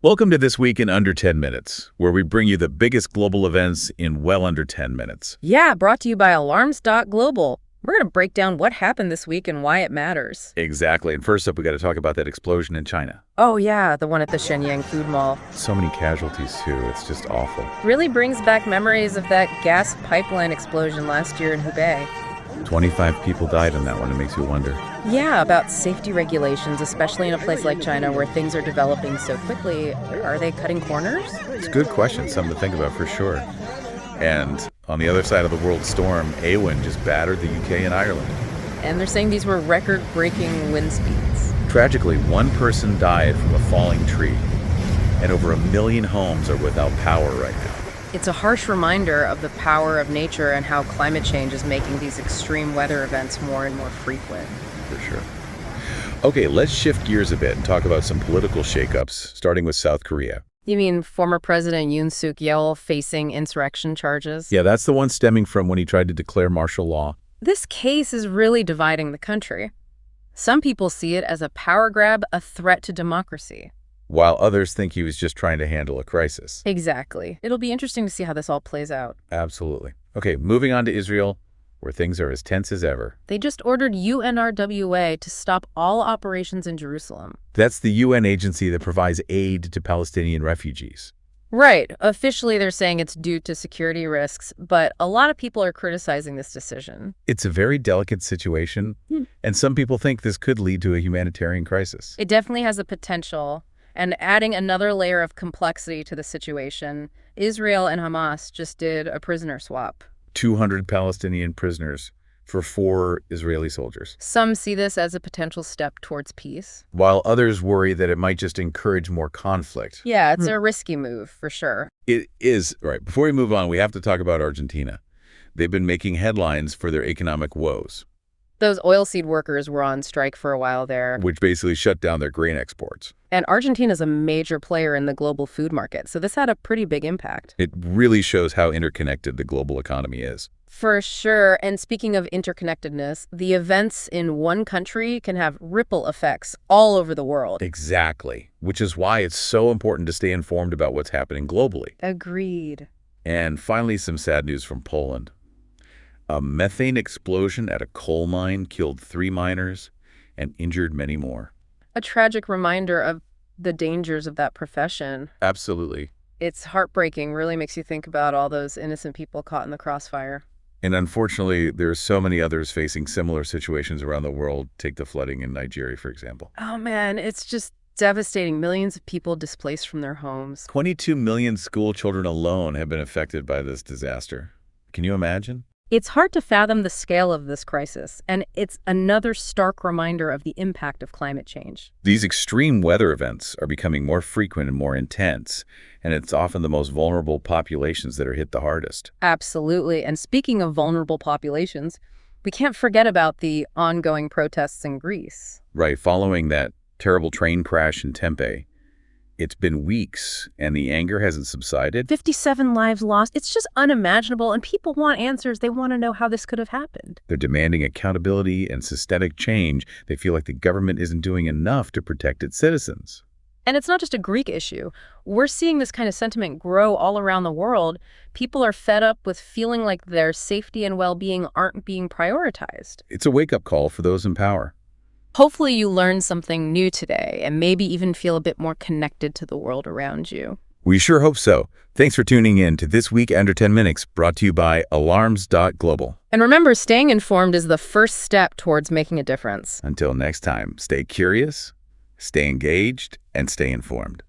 Welcome to This Week in Under 10 Minutes, where we bring you the biggest global events in well under 10 minutes. Yeah, brought to you by Alarms.Global. We're going to break down what happened this week and why it matters. Exactly. And first up, we got to talk about that explosion in China. Oh yeah, the one at the Shenyang food mall. So many casualties, too. It's just awful. Really brings back memories of that gas pipeline explosion last year in Hubei. 25 people died in that one. It makes you wonder. Yeah, about safety regulations, especially in a place like China where things are developing so quickly. Are they cutting corners? It's a good question, something to think about for sure. And on the other side of the world storm, Awen just battered the UK and Ireland. And they're saying these were record-breaking wind speeds. Tragically, one person died from a falling tree, and over 1 million homes are without power right now. It's a harsh reminder of the power of nature and how climate change is making these extreme weather events more and more frequent. For sure. Okay, let's shift gears a bit and talk about some political shakeups, starting with South Korea. You mean former President Yoon Suk Yeol facing insurrection charges? Yeah, that's the one stemming from when he tried to declare martial law. This case is really dividing the country. Some people see it as a power grab, a threat to democracy. While others think he was just trying to handle a crisis. Exactly. It'll be interesting to see how this all plays out. Absolutely. Okay, moving on to Israel, where things are as tense as ever. They just ordered UNRWA to stop all operations in Jerusalem. That's the UN agency that provides aid to Palestinian refugees. Right. Officially, they're saying it's due to security risks, but a lot of people are criticizing this decision. It's a very delicate situation, and some people think this could lead to a humanitarian crisis. It definitely has the potential. And adding another layer of complexity to the situation, Israel and Hamas just did a prisoner swap. 200 Palestinian prisoners for 4 Israeli soldiers. Some see this as a potential step towards peace. While others worry that it might just encourage more conflict. Yeah, it's a risky move, for sure. It is. Right. Before we move on, we have to talk about Argentina. They've been making headlines for their economic woes. Those oilseed workers were on strike for a while there. Which basically shut down their grain exports. And Argentina's a major player in the global food market, so this had a pretty big impact. It really shows how interconnected the global economy is. For sure. And speaking of interconnectedness, the events in one country can have ripple effects all over the world. Exactly. Which is why it's so important to stay informed about what's happening globally. Agreed. And finally, some sad news from Poland. A methane explosion at a coal mine killed 3 miners and injured many more. A tragic reminder of the dangers of that profession. Absolutely. It's heartbreaking, really makes you think about all those innocent people caught in the crossfire. And unfortunately, there are so many others facing similar situations around the world. Take the flooding in Nigeria, for example. Oh man, it's just devastating. Millions of people displaced from their homes. 22 million school children alone have been affected by this disaster. Can you imagine? It's hard to fathom the scale of this crisis, and it's another stark reminder of the impact of climate change. These extreme weather events are becoming more frequent and more intense, and it's often the most vulnerable populations that are hit the hardest. Absolutely. And speaking of vulnerable populations, we can't forget about the ongoing protests in Greece. Right, following that terrible train crash in Tempe, it's been weeks, and the anger hasn't subsided. 57 lives lost. It's just unimaginable, and people want answers. They want to know how this could have happened. They're demanding accountability and systemic change. They feel like the government isn't doing enough to protect its citizens. And it's not just a Greek issue. We're seeing this kind of sentiment grow all around the world. People are fed up with feeling like their safety and well-being aren't being prioritized. It's a wake-up call for those in power. Hopefully you learned something new today and maybe even feel a bit more connected to the world around you. We sure hope so. Thanks for tuning in to This Week Under 10 Minutes, brought to you by Alarms.Global. And remember, staying informed is the first step towards making a difference. Until next time, stay curious, stay engaged, and stay informed.